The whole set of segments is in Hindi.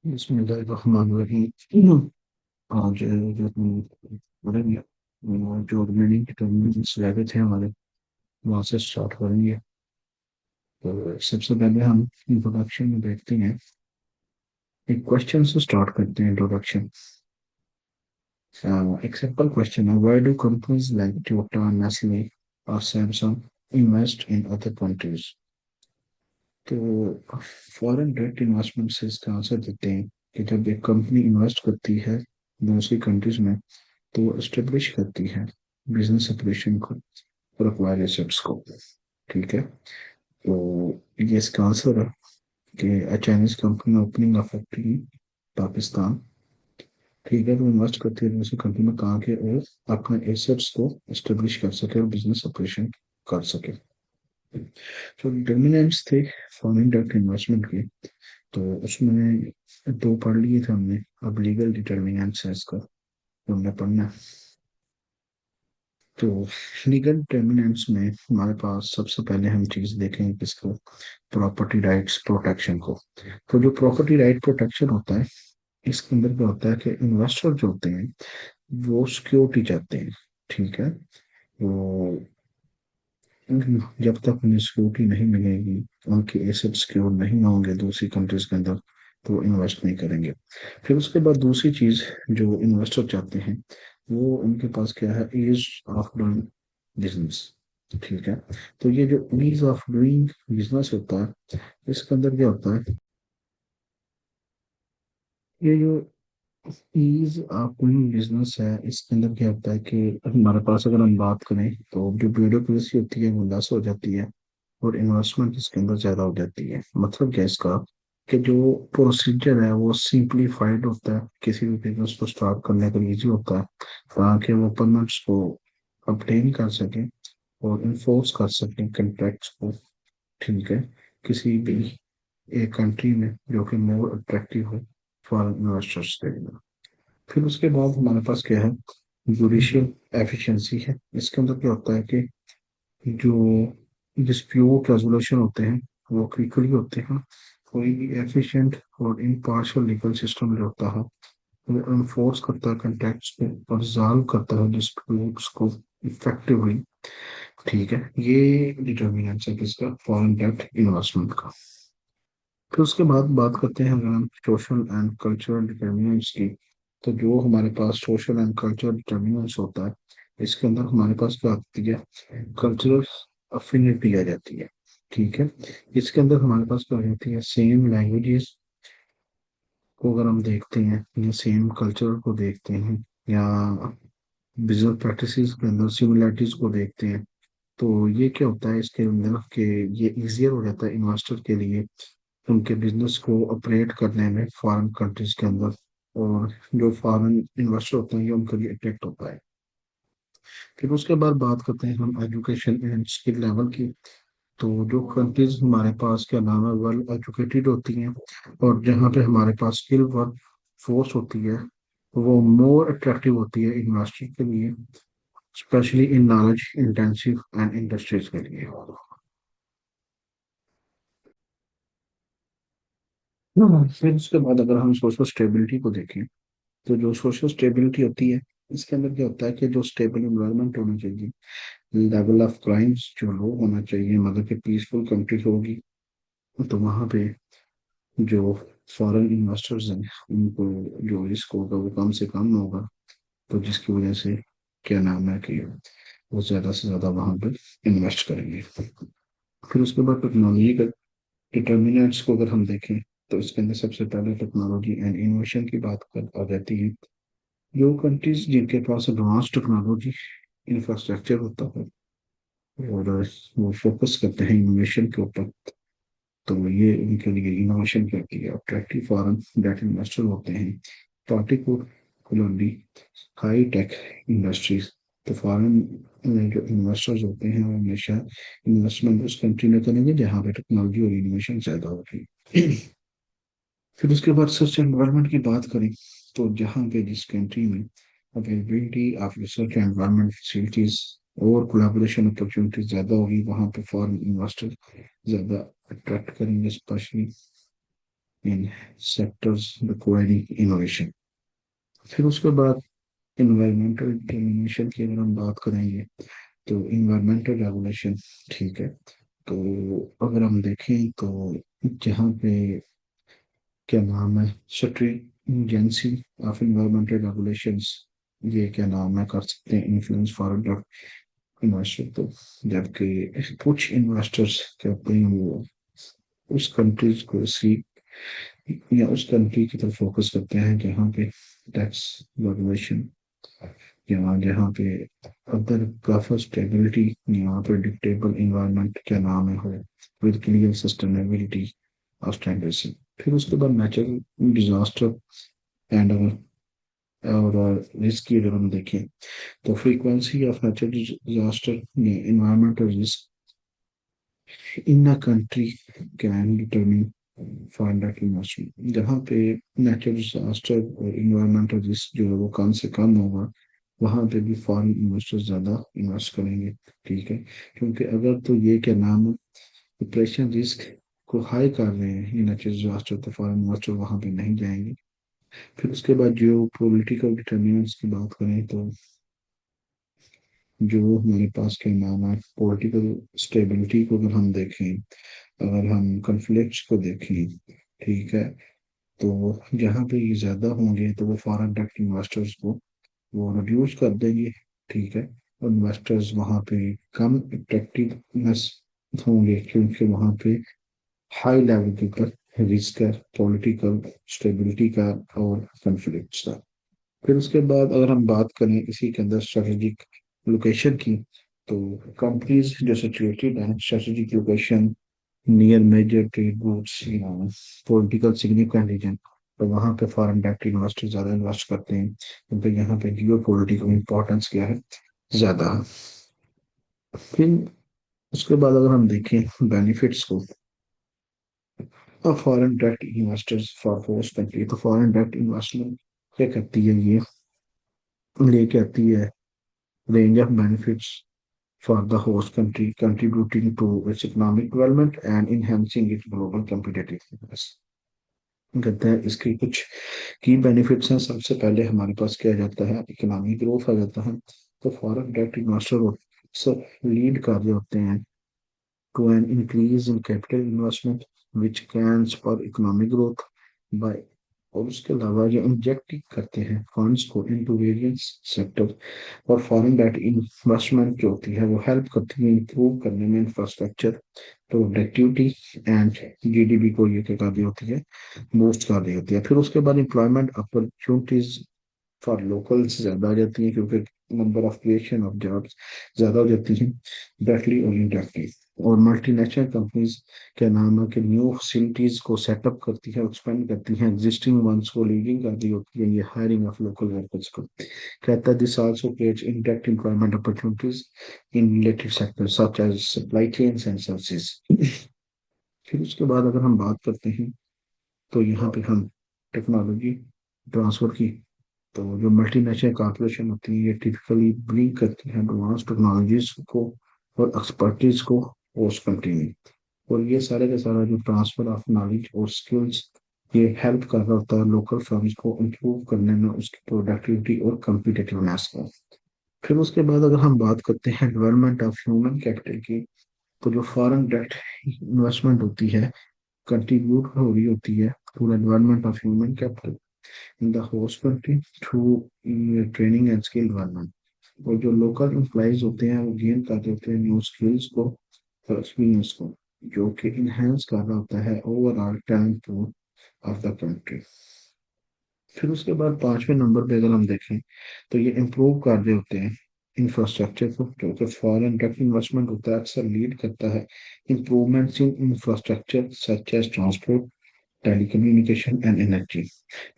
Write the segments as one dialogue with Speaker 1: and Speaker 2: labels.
Speaker 1: बिस्मिल्लाहिर्रहमानिर्रहीम। आज जो हम पढ़ेंगे जो रिमेनिंग टर्मिनल्स रह गए थे हमारे वहाँ से स्टार्ट करेंगे। तो सबसे पहले हम इंट्रोडक्शन में देखते हैं। एक क्वेश्चन से स्टार्ट करते हैं इंट्रोडक्शन। एक सिंपल क्वेश्चन है, why do companies like Toyota, Nestle और Samsung invest in other countries? तो फॉरेन डायरेक्ट इन्वेस्टमेंट से इसका आंसर देते हैं कि जब एक कंपनी इन्वेस्ट करती है दूसरी कंट्रीज में, तो वो एस्टेब्लिश करती है बिजनेस ऑपरेशन को और एक्वायर एसेट्स को। ठीक है, तो ये इसका आंसर है कि Chinese company opening a factory Pakistan. ठीक है, तो इन्वेस्ट करती है दूसरी कंट्री में कहाँ के, और अपने एसेट्स को एस्टेब्लिश कर सके और बिजनेस ऑपरेशन कर सके। तो डिटर्मिनेंट्स थे फॉरेन डायरेक्ट इन्वेस्टमेंट के, तो उसमें दो पढ़ लिए थे हमने। अब लीगल डिटर्मिनेंट्स है इसका, तो हमने पढ़ना है। तो लीगल डिटर्मिनेंट्स में हमारे पास सबसे पहले हम चीज देखेंगे किसको, प्रॉपर्टी राइट्स प्रोटेक्शन को। तो जो प्रॉपर्टी राइट प्रोटेक्शन होता है, इसके अंदर क्या होता है कि इन्वेस्टर जो होते हैं वो सिक्योरिटी चाहते हैं। ठीक है, वो जब तक उन्हें सिक्योरिटी नहीं मिलेगी, उनके एसेट सिक्योर नहीं होंगे दूसरी कंट्रीज के अंदर, तो वो इन्वेस्ट नहीं करेंगे। फिर उसके बाद दूसरी चीज जो इन्वेस्टर चाहते हैं, वो उनके पास क्या है, ईज ऑफ डूइंग बिजनेस। ठीक है, तो ये जो ईज ऑफ डूइंग बिजनेस होता है, इसके अंदर क्या होता है, ये जो ईज ऑफ डूइंग बिजनेस है, इसके अंदर क्या होता है कि हमारे पास अगर हम बात करें तो जो ब्यूरोक्रेसी होती है वो लेस हो जाती है और इन्वेस्टमेंट इसके अंदर ज्यादा हो जाती है। मतलब क्या इसका, कि जो प्रोसीजर है वो सिंप्लीफाइड होता है, किसी भी बिजनेस को स्टार्ट करने का इजी होता है, ताकि वो परमिट्स को obtain कर सके और इन्फोर्स कर सके कंट्रैक्ट्स को। ठीक है, किसी भी एक कंट्री में जो कि मोर अट्रैक्टिव हो फॉरेन इन्वेस्टर्स के लिए। फिर उसके बाद हमारे पास क्या है, जुडिशियल एफिशिएंसी है। इसके अंदर क्या होता है कि जो डिस्प्यूट रेजोल्यूशन होते हैं वो क्विकली होते हैं। कोई भी एफिशिएंट और इम्पार्शियल लीगल सिस्टम जो होता है वो इन्फोर्स करता है कॉन्ट्रैक्ट्स को और रिजॉल्व करता है डिस्प्यूट्स को इफेक्टिवली। ठीक है, ये डिटर्मिनेंट्स है किसका, फॉरेन डायरेक्ट इन्वेस्टमेंट का। फिर उसके बाद बात करते हैं अगर हम सोशल एंड कल्चरल डिटर्मिनेंट्स की। तो जो हमारे पास सोशल एंड कल्चरल डिटर्मिनेंट्स होता है, इसके अंदर हमारे पास क्या आती है, कल्चरल अफिनिटी आ जाती है। ठीक है, इसके अंदर हमारे पास क्या होती है, सेम लैंग्वेजेस को अगर हम देखते हैं या सेम कल्चर को देखते हैं या बिजनेस प्रैक्टिसेस के अंदर सिमिलरिटीज को देखते हैं, तो ये क्या होता है इसके अंदर कि ये इजियर हो जाता है इन्वेस्टर के लिए उनके बिजनेस को ऑपरेट करने में फॉरेन कंट्रीज के अंदर। और जो फॉरेन इन्वेस्टर होते हैं ये उनके लिए अट्रैक्ट होता है। फिर उसके बाद बात करते हैं हम एजुकेशन एंड स्किल लेवल की। तो जो कंट्रीज हमारे पास क्या नाम है, वेल एजुकेटेड होती हैं, और जहाँ पे हमारे पास स्किल वर्क फोर्स होती है, वो मोर अट्रैक्टिव होती है इन्वेस्टर के लिए, specially in knowledge intensive and industries के लिए। फिर उसके बाद अगर हम सोशल स्टेबिलिटी को देखें, तो जो सोशल स्टेबिलिटी होती है, इसके अंदर क्या होता है कि जो स्टेबल इन्वायरमेंट होना चाहिए, लेवल ऑफ क्राइम्स जो लो होना चाहिए, मतलब कि पीसफुल कंट्री होगी, तो वहाँ पे जो फॉरेन इन्वेस्टर्स हैं उनको जो रिस्क होगा वो कम से कम होगा, तो जिसकी वजह से क्या नाम है कि वो ज्यादा से ज्यादा वहाँ पे इन्वेस्ट करेंगे। फिर उसके बाद टेक्नोलॉजी का डिटर्मिनेंट्स को अगर हम देखें, तो इसके अंदर सबसे पहले टेक्नोलॉजी एंड इनोवेशन की बात कर आ जाती है। जो कंट्रीज जिनके पास एडवांस टेक्नोलॉजी इंफ्रास्ट्रक्चर होता है और वो फोकस करते हैं इनोवेशन के ऊपर, तो ये उनके लिए इनोवेशन कहती है। अट्रैक्टिव फॉरेन डायरेक्ट इन्वेस्टर होते हैं पार्टिकुलरली हाई टेक इंडस्ट्रीज। तो फॉरेन जो इन्वेस्टर्स होते हैं वो हमेशा इन्वेस्टमेंट उस कंट्री में करेंगे जहाँ पे टेक्नोलॉजी और इनोवेशन ज्यादा होगी। फिर उसके बाद सर्च एनवायरनमेंट की बात करें, तो जहाँ पे जिस कंट्री में availability of research environment facilities और कोलैबोरेशन अपॉर्चुनिटीज ज्यादा होगी, वहाँ पे फॉरेन इन्वेस्टर ज्यादा अट्रैक्ट करेंगे स्पेशली। इन सेक्टर्स रिक्वायरिंग इनोवेशन। फिर उसके बाद इन्वायरमेंटल डिटर्मिनेशन की अगर हम बात करेंगे तो इन्वायरमेंटल रेगुलेशन, ठीक है। तो अगर हम देखें तो जहाँ पे क्या नाम है स्ट्रिंजेंसी ऑफ इन्वायरमेंटल रेगुलेशंस, ये क्या नाम है कर सकते हैं इन्फ्लुएंस फॉरेन इन्वेस्टर। तो जबकि कुछ इन्वेस्टर्स कहते हैं वो उस कंट्रीज को सी या उस कंट्री की तरफ फोकस करते हैं जहाँ पे टैक्स रेगुलेशन या जहाँ पे अदर प्रॉपर स्टेबिलिटी या प्रेडिक्टेबल इन्वायरमेंट क्या नाम है हो विद क्लियर सस्टेनेबिलिटी और स्टैंडर्ड्स। फिर उसके बाद नेचुरल डिजास्टर एंड और रिस्क की अगर हम देखें तो फ्रीक्वेंसी ऑफ नेचुरल डिजास्टर या environmental risk in a country can determine foreign direct investment. जहाँ पे नेचुरल डिजास्टर और इन्वायरमेंटल रिस्क जो है वो कम से कम होगा, वहां पे भी फॉरेन इन्वेस्टर्स ज्यादा इन्वेस्ट करेंगे, ठीक है। क्योंकि अगर तो ये क्या नाम है डिप्रेशन रिस्क को हाई कर रहे हैं ये नेचुरल डिजास्टर, तो फॉरेन इन्वेस्टर वहां पे नहीं जाएंगे। फिर उसके बाद जियो पॉलिटिकल डिटर्मिनेंट्स की बात करें तो जो हमारे पास क्या नाम है पॉलिटिकल स्टेबिलिटी को अगर हम देखें, अगर हम कन्फ्लिक्ट्स को देखें, ठीक है, तो जहाँ पे ये ज्यादा होंगे तो वो फॉरेन डायरेक्ट इन्वेस्टर्स को वो रिड्यूस कर देंगे, ठीक है। और इन्वेस्टर्स वहाँ पे कम अट्रैक्टिवनेस होंगे क्योंकि वहाँ पे हाई लेवल के ऊपर रिस्क है पॉलिटिकल स्टेबिलिटी का और कॉन्फ्लिक्ट्स का। फिर उसके बाद अगर हम बात करें इसी के अंदर स्ट्रेटेजिक लोकेशन की, तो कंट्रीज जो सिचुएटेड हैं strategic location near major trade routes या पॉलिटिकल सिग्निफिकेंट रीजन, तो वहाँ पे फॉरेन डायरेक्ट इन्वेस्टर ज्यादा इन्वेस्ट करते हैं क्योंकि यहाँ पे जियो पॉलिटिकल इंपॉर्टेंस क्या है ज्यादा है। फिर उसके बाद अगर हम देखें बेनिफिट्स को foreign direct investors for host country, तो फॉरेन डायरेक्ट इन्वेस्टमेंट क्या करती है ये लेके आती है range of benefits for the host country, contributing to its economic development and enhancing its global competitiveness। कहते हैं इसके कुछ की बेनिफिट्स हैं। सबसे पहले हमारे पास क्या आ जाता है इकोनॉमिक ग्रोथ आ जाता है। तो फॉरेन डायरेक्ट इन्वेस्टर लीड कर रहे होते हैं to an increase in capital investment which can spur economic growth by, और उसके अलावा ये इंजेक्ट करते हैं फंड्स को इनटू वेरियस सेक्टर। और फॉरेन डायरेक्ट इन्वेस्टमेंट जो होती है वो हेल्प करती है इंप्रूव करने में इंफ्रास्ट्रक्चर प्रोडक्टिविटी एंड जीडीपी को ये क्या कर रही होती है बूस्ट कर रही होती है। फिर उसके बाद एम्प्लॉयमेंट अपॉर्चुनिटीज फॉर लोकल्स ज्यादा आ जाती है क्योंकि number of creation of jobs ज्यादा हो जाती है डायरेक्टली और इनडायरेक्टली। और मल्टीनेशनल कंपनीज क्या नाम है कि न्यू फैसिलिटीज को सेटअप करती है एक्सपेंड करती है एग्जिस्टिंग वंस को लीडिंग कर रही होती है ये हायरिंग ऑफ लोकल वर्कर्स को। कहता है this also creates indirect employment opportunities in related sectors such as supply chains and services. फिर उसके बाद अगर हम बात करते हैं तो यहाँ पे हम टेक्नोलॉजी ट्रांसफर की, तो जो मल्टीनेशनल कॉर्पोरेशन होती है ये टिपिकली ब्रिंग करती है एडवांस टेक्नोलॉजीज को और एक्सपर्टीज को उस कंट्री में। और ये सारे का सारा जो ट्रांसफर ऑफ नॉलेज और स्किल्स ये हेल्प कर रहा होता है लोकल फर्म्स को इम्प्रूव करने में उसकी प्रोडक्टिविटी और कम्पिटिटिवनेस को। फिर उसके बाद अगर हम बात करते हैं डेवलपमेंट ऑफ ह्यूमन कैपिटल की, तो जो फॉरेन डायरेक्ट इन्वेस्टमेंट होती है कंट्रीब्यूट हो रही होती है to the development of human capital in the host country through training and skill development. और जो लोकल एम्प्लॉइज होते हैं वो गेन कर रहे होते हैं न्यू स्किल्स को और एक्सपीरियंस को जो कि इनहेंस कर रहा होता है overall talent pool of the country. फिर उसके बाद पांचवें नंबर पे अगर हम देखें तो ये इम्प्रूव कर रहे होते हैं इंफ्रास्ट्रक्चर को, क्योंकि फॉरेन डायरेक्ट इन्वेस्टमेंट होता है अक्सर लीड करता है improvements in infrastructure such as transport telecommunication and energy.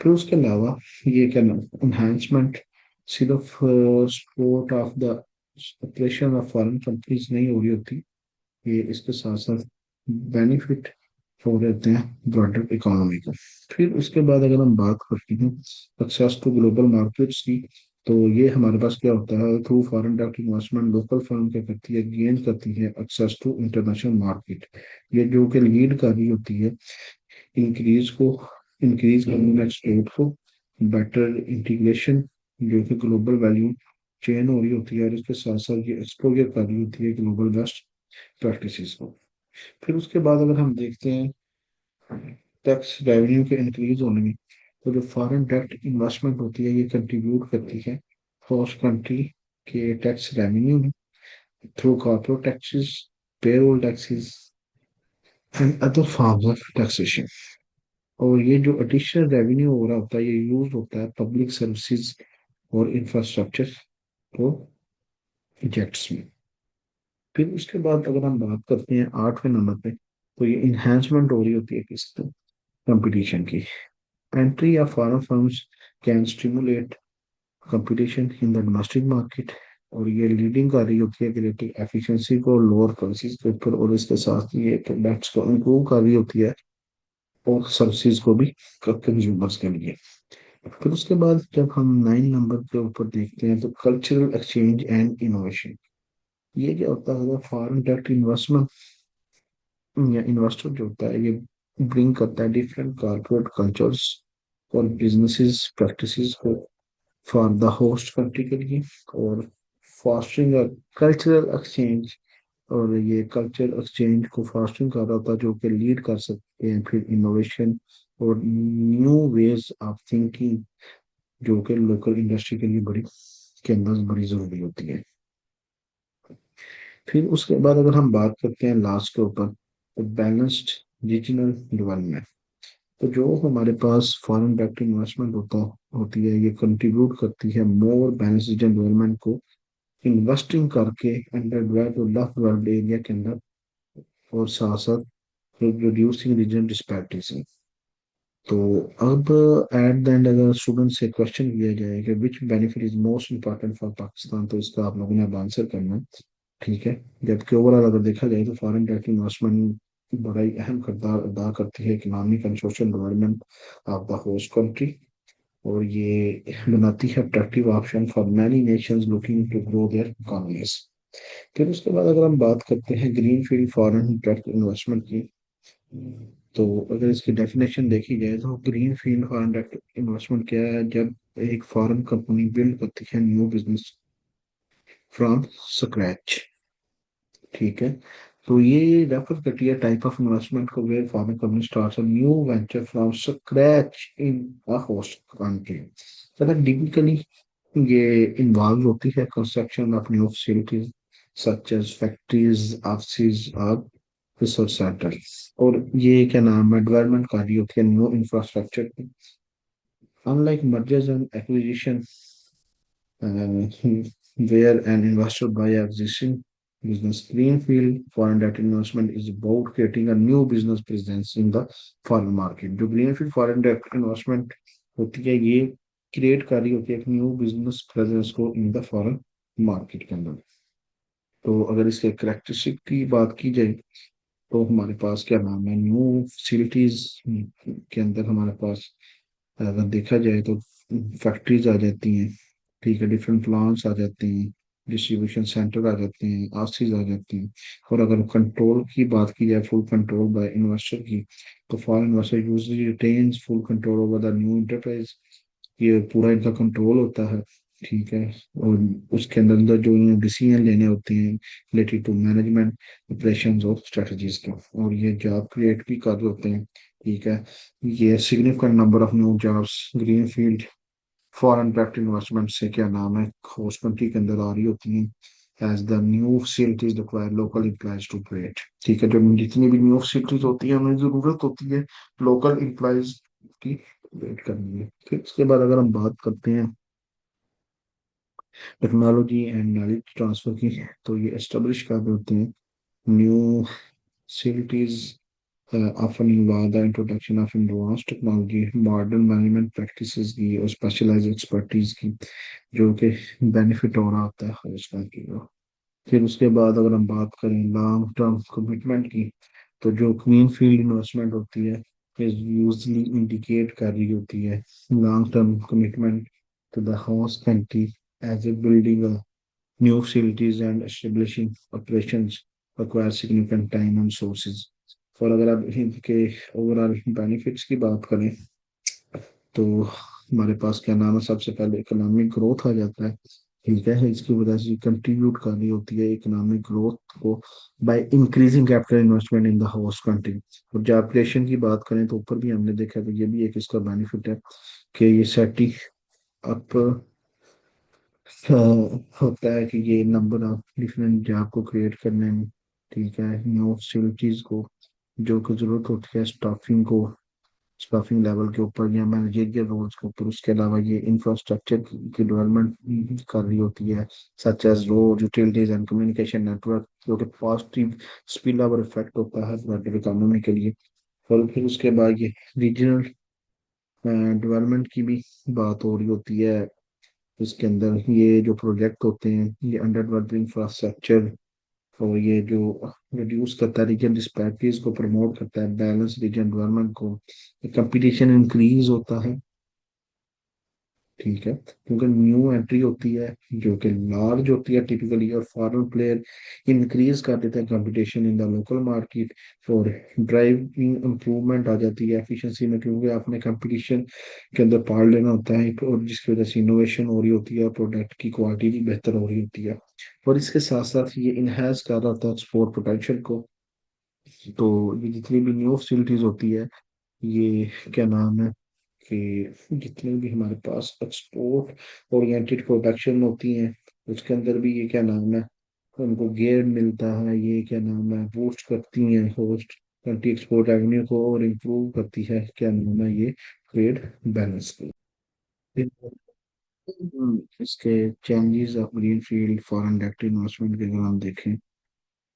Speaker 1: फिर उसके अलावा ये क्या एनहांसमेंट सिर्फ support of the operation of foreign countries नहीं हो रही होती, ये इसके साथ साथ बेनिफिट हो रहते हैं ब्रॉडर इकोनॉमी को। फिर उसके बाद अगर हम बात करते हैं एक्सेस टू ग्लोबल मार्केट्स की, तो ये हमारे पास क्या होता है through foreign direct investment local firm क्या करती है गेन करती है एक्सेस टू इंटरनेशनल मार्केट। ये जो कि लीड कर रही होती है इंक्रीज को इंक्रीज करने में एक्सपोर्ट को, बेटर इंटीग्रेशन जो कि ग्लोबल वैल्यू चेन हो रही होती है, और इसके साथ साथ ये एक्सपोजर कर रही होती है ग्लोबल बेस्ट प्रैक्टिसेस को। फिर उसके बाद अगर हम देखते हैं टैक्स रेवेन्यू के इंक्रीज होने में, तो जो फॉरेन डायरेक्ट इन्वेस्टमेंट होती है ये कंट्रीब्यूट करती है होस्ट कंट्री के टैक्स रेवेन्यू में through corporate taxes, payroll taxes and other forms of taxation. और ये जो एडिशनल रेवेन्यू हो रहा होता है ये यूज होता है पब्लिक सर्विसेज और इंफ्रास्ट्रक्चर प्रोजेक्ट्स में। फिर उसके बाद अगर हम बात करते हैं 8वें नंबर पे, तो ये इन्हांसमेंट हो रही होती है किसकी, कंपटीशन की। Entry of foreign firms can stimulate competition in the domestic market, और ये लीडिंग कर रही होती है क्रिएटिव एफिशिएंसी को, लोअर प्राइसेस के ऊपर, और इसके साथ ये प्रोडक्ट्स को इम्प्रूव कर रही होती है और सर्विसेज को भी कंज्यूमर्स के लिए। फिर उसके बाद जब हम 9 नंबर के ऊपर देखते हैं तो कल्चरल एक्सचेंज एंड इनोवेशन। ये क्या होता है, फॉरेन डायरेक्ट इन्वेस्टमेंट या इन्वेस्टर जो होता है ये ब्रिंग करता है डिफरेंट कॉर्पोरेट कल्चर्स और बिजनेसेस प्रैक्टिसेस को फॉर द होस्ट कंट्री के लिए, और फॉस्टरिंग कल्चरल एक्सचेंज, और ये कल्चर एक्सचेंज को फास्टिंग कर रहा था जो कि लीड कर सकते हैं फिर इनोवेशन और न्यू वेज ऑफ थिंकिंग, जो कि लोकल इंडस्ट्री के लिए बड़ी के अंदर बड़ी जरूरी होती है। फिर उसके बाद अगर हम बात करते हैं लास्ट के ऊपर, तो बैलेंस्ड रीजनल डेवलपमेंट। तो जो हमारे पास फॉरेन डायरेक्ट इन्वेस्टमेंट होती है ये कंट्रीब्यूट करती है मोर बैलेंस रीजन डेवलपमेंट को, इन्वेस्टिंग करके अंडर डेवलप्ड और लेफ्ट डेवलप्ड एरिया के अंदर, और साथ साथ रिड्यूसिंग रीजन डिस्पैरिटीज। तो अब एट द एंड अगर स्टूडेंट से क्वेश्चन किया जाए कि which benefit is most important for Pakistan, तो इसका आप लोगों ने अब आंसर करना है। ठीक है, जबकि ओवरऑल अगर देखा जाए तो फॉरेन डायरेक्ट इन्वेस्टमेंट बड़ा ही अहम किरदार अदा करती है economic and social development of the host country, और ये बनाती है attractive option for many nations looking to grow their economies. फिर उसके बाद अगर हम बात करते हैं green field foreign direct investment की, तो अगर इसकी डेफिनेशन देखी जाए तो green field foreign direct investment क्या है, जब एक फॉरेन कंपनी बिल्ड करती है न्यू बिजनेस फ्रॉम स्क्रैच। ठीक है, तो ये रेफर करती है टाइप ऑफ इन्वेस्टमेंट को where foreign company starts a new venture from scratch in a host country. अगर टिपिकली ये इन्वॉल्व होती है construction of new facilities such as factories, office और रिसर्च सेंटर, और ये क्या नाम है डेवलपमेंट कर रही होती है new infrastructure. Unlike mergers and acquisition where an investor buy existing business, greenfield foreign direct investment is about creating a new business presence in the foreign market। जो greenfield foreign direct investment होती है ये क्रिएट कर रही होती है एक न्यू बिजनेस प्रेजेंस को इन द फॉरेन मार्केट के अंदर। तो अगर इसके करेक्टरिस्टिक की बात की जाए तो हमारे पास क्या नाम है न्यू फैसिलिटीज के अंदर हमारे पास अगर देखा जाए तो फैक्ट्रीज आ जाती हैं, ठीक है, डिफरेंट प्लांट्स आ जाते हैं, डिस्ट्रीब्यूशन सेंटर आ जाते हैं, आरसीज आ जाती हैं। और अगर कंट्रोल की बात की जाए फुल कंट्रोल बाय इन्वेस्टर की, तो foreign investor usually retains full control over the new enterprise. ये पूरा इनका कंट्रोल होता है, ठीक है, और उसके अंदर अंदर जो डिसीजन लेने होते हैं रिलेटेड टू मैनेजमेंट ऑपरेशंस और स्ट्रेटजीज के, और ये जॉब क्रिएट भी कर रहे होते हैं। ठीक है, ये significant number of new jobs green field foreign direct investment से क्या नाम है होस्ट कंट्री के अंदर आ रही होती हैं as the new facilities require local employees to create. ठीक है, जो जितनी भी न्यू फैसिलिटीज होती है उन्हें जरूरत होती है लोकल एम्प्लॉयज की क्रिएट करनी है। फिर उसके बाद अगर हम बात करते हैं टेक्नोलॉजी एंड नॉलेज ट्रांसफर की, तो ये एस्टेब्लिश कर रहे होते हैं new facilities often involve the introduction of advanced technology, modern management practices की और specialized expertise की, जो कि बेनिफिट हो रहा होता है उस कंट्री को। फिर उसके बाद अगर हम बात करें लॉन्ग टर्म कमिटमेंट की, तो जो ग्रीन फील्ड इन्वेस्टमेंट होती है यूजली इंडिकेट कर रही होती है long term commitment to the host country as a building new facilities and establishing operations require significant time and resources. और अगर आप इनके ओवरऑल बेनिफिट्स की बात करें तो हमारे पास क्या नाम है, सबसे पहले इकोनॉमिक ग्रोथ आ जाता है। ठीक है, इसकी वजह से कंट्रीब्यूट कर रही होती है इकोनॉमिक ग्रोथ को by increasing capital investment in the host country. और जॉब क्रिएशन की बात करें तो ऊपर भी हमने देखा है, तो ये भी एक इसका बेनिफिट है कि ये सेटिंग अप होता है कि ये नंबर ऑफ डिफरेंट जॉब को क्रिएट करने में। ठीक है, न्यू फैसिलिटीज को जो कि जरूरत होती है स्टाफिंग लेवल के ऊपर या मैनेजरियल रोल्स के ऊपर। उसके अलावा ये इंफ्रास्ट्रक्चर की डेवलपमेंट कर रही होती है, such as road, utilities and communication network, जो कि पॉजिटिव स्पिल ओवर इफेक्ट होता है ग्लोबल इकोनॉमी के लिए। और फिर उसके बाद ये रीजनल डेवलपमेंट की भी बात हो रही होती है। इसके अंदर ये जो प्रोजेक्ट होते हैं ये अंडर डेवलप्ड इंफ्रास्ट्रक्चर, और ये जो रिड्यूस करता है रीजन डिस्पैरिटीज को, प्रमोट करता है बैलेंस रीजन डेवलपमेंट को, कंपटीशन इंक्रीज होता है। ठीक है, क्योंकि न्यू एंट्री होती है जो कि लार्ज होती है टिपिकली, और फॉरेन प्लेयर इंक्रीज कर देते हैं competition in the local market. और ड्राइविंग इंप्रूवमेंट आ जाती है एफिशिएंसी में, क्योंकि आपने कंपटीशन के अंदर पार्ट लेना होता है, और जिसकी वजह से इनोवेशन हो रही होती है, प्रोडक्ट की क्वालिटी भी बेहतर हो रही होती है। और इसके साथ साथ ये इनहेंस कर रहा होता है एक्सपोर्ट पोटेंशियल को। तो ये जितनी भी न्यू फैसिलिटीज होती है, ये क्या नाम है कि जितने भी हमारे पास एक्सपोर्ट ओरिएंटेड प्रोडक्शन होती हैं, उसके अंदर भी ये क्या नाम है, उनको गेयर मिलता है, ये क्या नाम है बूस्ट करती हैं होस्ट कंट्री एक्सपोर्ट रेवेन्यू को, और इम्प्रूव करती है क्या नाम है ये ट्रेड बैलेंस को। इसके changes of green field foreign direct investment के अगर हम देखें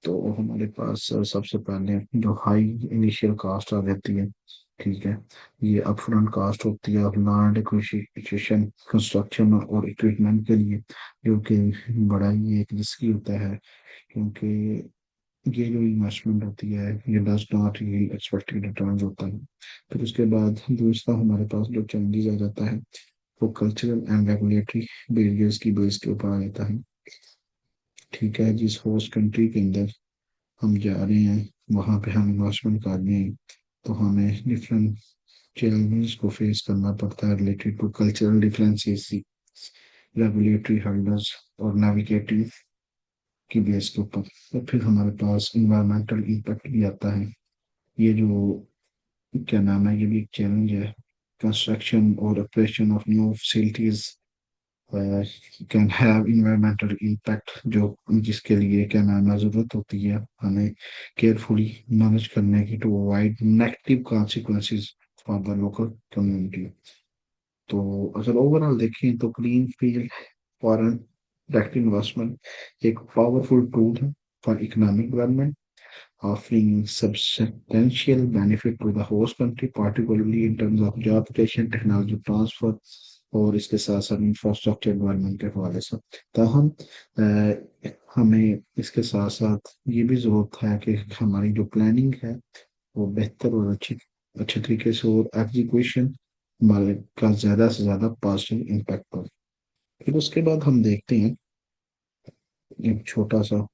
Speaker 1: तो हमारे पास सबसे पहले जो हाई इनिशियल कास्ट आ जाती है। ठीक है, ये अपफ्रंट कास्ट होती है लैंड एक्विजिशन, कंस्ट्रक्शन और इक्विपमेंट के लिए, जो कि बड़ा ही एक रिस्की होता है, क्योंकि ये जो इन्वेस्टमेंट होती है ये does not yield expected returns होता है। फिर उसके बाद दूसरा हमारे पास जो चेंजेस आ जाता है वो कल्चरल एंड रेगुलेटरी बेरियर्स की बेस के ऊपर आ जाता है। ठीक है, जिस होस्ट कंट्री के अंदर हम जा रहे हैं वहाँ पे हम इन्वेस्टमेंट कर रहे हैं, तो हमें डिफरेंट चैलेंजेस को फेस करना पड़ता है related to cultural differences, regulatory hurdles और नेविगेटिव की बेस के ऊपर। और फिर हमारे पास इन्वायरमेंटल इम्पैक्ट भी आता है। ये जो क्या नाम है, ये भी एक चैलेंज है। कंस्ट्रक्शन और operation of new facilities can have environmental impact, जो जिसके लिए क्या नाम है जरूरत होती है हमें केयरफुली मैनेज करने की, to avoid negative consequences for the local community. तो अगर ओवरऑल देखें तो green field foreign direct investment एक पावरफुल टूल है for economic development, offering substantial benefit to the host country, particularly in terms of job creation, technology transfer और इसके साथ साथ इंफ्रास्ट्रक्चर डेवलपमेंट के हवाले से। ताहम हमें इसके साथ साथ ये भी जरूरत है कि हमारी जो प्लानिंग है वो बेहतर और अच्छे तरीके से, और एग्जीक्यूशन हमारे का ज्यादा से ज्यादा पॉजिटिव इम्पैक्ट पर। फिर उसके बाद हम देखते हैं एक छोटा सा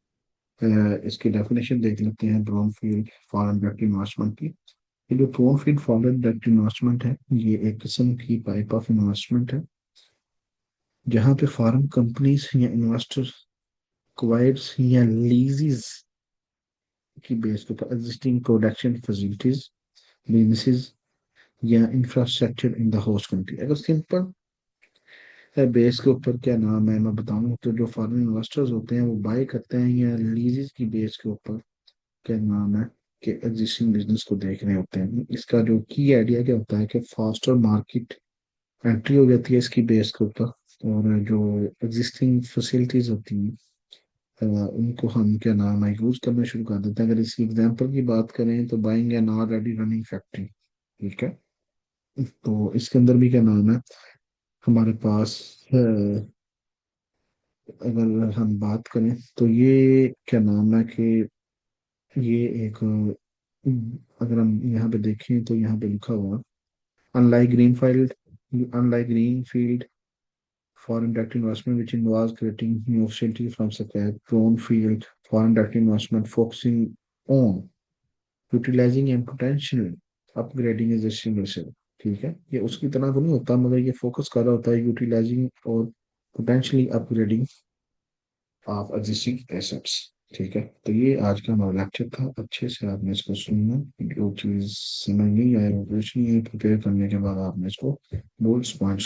Speaker 1: इसकी डेफिनेशन देख लेते हैं brown field foreign direct investment की। ये जो brown field foreign direct investment है ये एक किस्म की टाइप ऑफ इन्वेस्टमेंट है जहाँ पे फॉरेन कंपनीज या इन्वेस्टर क्वाइट्स या लीजेस की बेस के ऊपर एग्जिस्टिंग प्रोडक्शन फैसिलिटीज, बिजनेसेस या infrastructure in the host country. अगर सिंपल बेस के ऊपर क्या नाम है मैं बताऊं तो जो फॉरेन इन्वेस्टर्स होते हैं वो बाय करते हैं या लीजेस की बेस के ऊपर क्या नाम है कि एग्जिस्टिंग बिजनेस को देख रहे होते हैं। इसका जो की आइडिया क्या होता है कि फास्टर मार्केट एंट्री हो जाती है इसकी बेस के ऊपर, और जो एग्जिस्टिंग फैसिलिटीज होती हैं उनको हम क्या नाम है यूज करना शुरू कर देते हैं। अगर इसकी एग्जांपल की बात करें तो buying an already running factory. ठीक है, तो इसके अंदर भी क्या नाम है हमारे पास अगर हम बात करें तो ये क्या नाम है कि ये एक अगर हम यहाँ पे देखें तो यहाँ पे लिखा हुआ unlike greenfield unlike greenfield foreign direct investment which involves creating new facilities from scratch, brownfield foreign direct investment focusing on utilising and potential upgrading existing asset. ठीक है, ये उसकी तरह तो नहीं होता, मगर ये फोकस कर रहा होता है यूटिलाइजिंग और potentially upgrading of existing assets. ठीक है, तो ये आज का हमारा लेक्चर था। अच्छे से आपने इसको सुनना, जो चीज़ समझ नहीं आए, कुछ नहीं है, प्रिपेयर करने के बाद आपने इसको बोल्ड पॉइंट्स